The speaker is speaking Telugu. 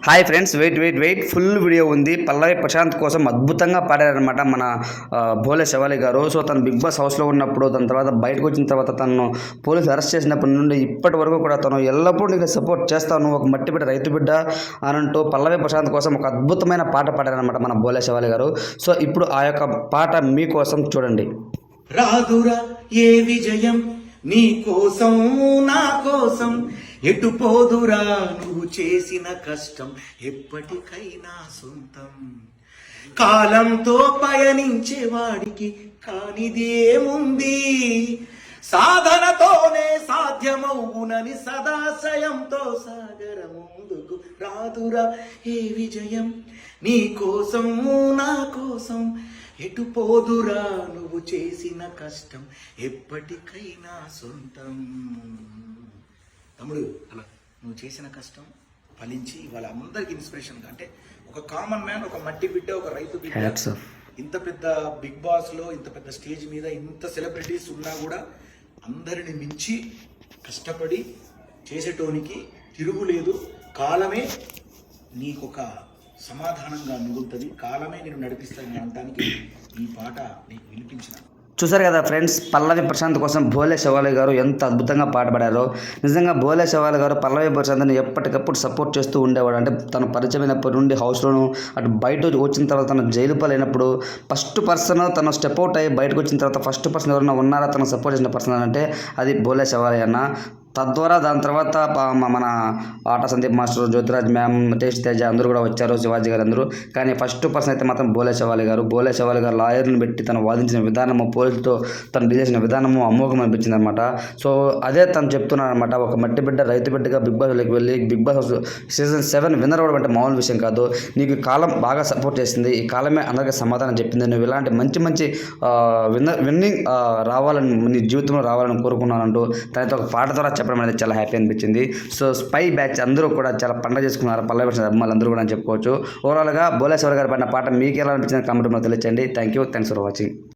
Hi friends, wait full video ఉంది. పల్లవి ప్రశాంత్ కోసం అద్భుతంగా పాడారనమాట మన భోలే శవాలి గారు. సో తను బిగ్ బాస్ హౌస్లో ఉన్నప్పుడు, దాని తర్వాత బయటకు వచ్చిన తర్వాత తను పోలీసులు అరెస్ట్ చేసినప్పటి నుండి ఇప్పటి వరకు కూడా తను ఎల్లప్పుడూ నీకు సపోర్ట్ చేస్తాను, ఒక మట్టి బిడ్డ రైతు బిడ్డ అనంటూ పల్లవి ప్రశాంత్ కోసం ఒక అద్భుతమైన పాట పాడారనమాట మన భోలే శవాలి గారు. సో ఇప్పుడు ఆ యొక్క పాట మీకోసం చూడండి. రాదురా ఏ విజయం నీ కోసం నా కోసం, ఎటు పోదురా నువ్వు చేసిన కష్టం ఎప్పటికైనా సొంతం. కాలంతో పయనించే వాడికి కానిదేముంది, సాధనతోనే సాధ్యమవునని సదాశయంతో సాగర ముందుకు. రాదురా ఏ విజయం నీ కోసం నా కోసం, ఎటు పోదురా నువ్వు చేసిన కష్టం ఎప్పటికైనా సొంతం. తమ్ముడు, అలా నువ్వు చేసిన కష్టం ఫలించి వాళ్ళ అందరికి ఇన్స్పిరేషన్గా, అంటే ఒక కామన్ మ్యాన్, ఒక మట్టి బిడ్డ, ఒక రైతు బిడ్డ, ఇంత పెద్ద బిగ్ బాస్లో ఇంత పెద్ద స్టేజ్ మీద ఇంత సెలబ్రిటీస్ ఉన్నా కూడా అందరిని మించి కష్టపడి చేసేటోనికి తిరుగులేదు. కాలమే నీకొక సమాధానంగా మిగులుతుంది, కాలమే నేను నడిపిస్తాను అనడానికి ఈ పాట నీకు వినిపించిన. చూసారు కదా ఫ్రెండ్స్, పల్లవి ప్రశాంత్ కోసం భోలే శవాలి గారు ఎంత అద్భుతంగా పాట పాడారో. నిజంగా భోలే శవాలి గారు పల్లవి ప్రశాంత్ని ఎప్పటికప్పుడు సపోర్ట్ చేస్తూ ఉండేవాడు. అంటే తను పరిచయం అయినప్పటి నుండి హౌస్లోను, అటు బయట వచ్చిన తర్వాత తను జైలు పాలైనప్పుడు ఫస్ట్ పర్సన్ తను స్టెప్ అవుట్ అయ్యి బయటకు వచ్చిన తర్వాత ఫస్ట్ పర్సన్ ఎవరైనా ఉన్నారా తను సపోర్ట్ చేసిన పర్సన్ అంటే అది భోలే శవాలి అన్న. తద్వారా దాని తర్వాత మన ఆట Sandeep master, Jyothiraj ma'am, taste Teja అందరూ కూడా వచ్చారు, శివాజీ గారు అందరూ. కానీ ఫస్ట్ పర్సన్ అయితే మాత్రం భోలే శవాలి గారు. భోలే శవాలి గారు లాయర్ని పెట్టి తను వాదించిన విధానము, పోలీసులతో తను డీల్ చేసిన విధానము అమోఘం అనిపించింది అనమాట. సో అదే తను చెప్తున్నాను అనమాట, ఒక మట్టి బిడ్డ రైతు బిడ్డగా బిగ్ బాస్లోకి వెళ్ళి బిగ్ బాస్ సీజన్ 7 విన్నర్ అవ్వడం అంటే మామూలు విషయం కాదు. నీకు కాలం బాగా సపోర్ట్ చేసింది, ఈ కాలమే అందరికీ సమాధానం చెప్పింది. నువ్వు ఇలాంటి మంచి విన్నింగ్ రావాలని, నీ జీవితంలో రావాలని కోరుకున్నానంటూ తనతో ఒక పాట ద్వారా చెప్పడం అనేది చాలా హ్యాపీ అనిపించింది. సో స్పై బ్యాచ్ అందరూ కూడా చాలా పండుగ చేసుకున్నారు, పల్లవి ప్రశాంత్ అభిమానులు అందరూ కూడా అని చెప్పుకోవచ్చు. ఓవరాల్గా భోలే శవాలి గారు పడిన పాట మీకు ఎలా అనిపించింది కామెంట్ తెలియచేయండి. Thanks for watching.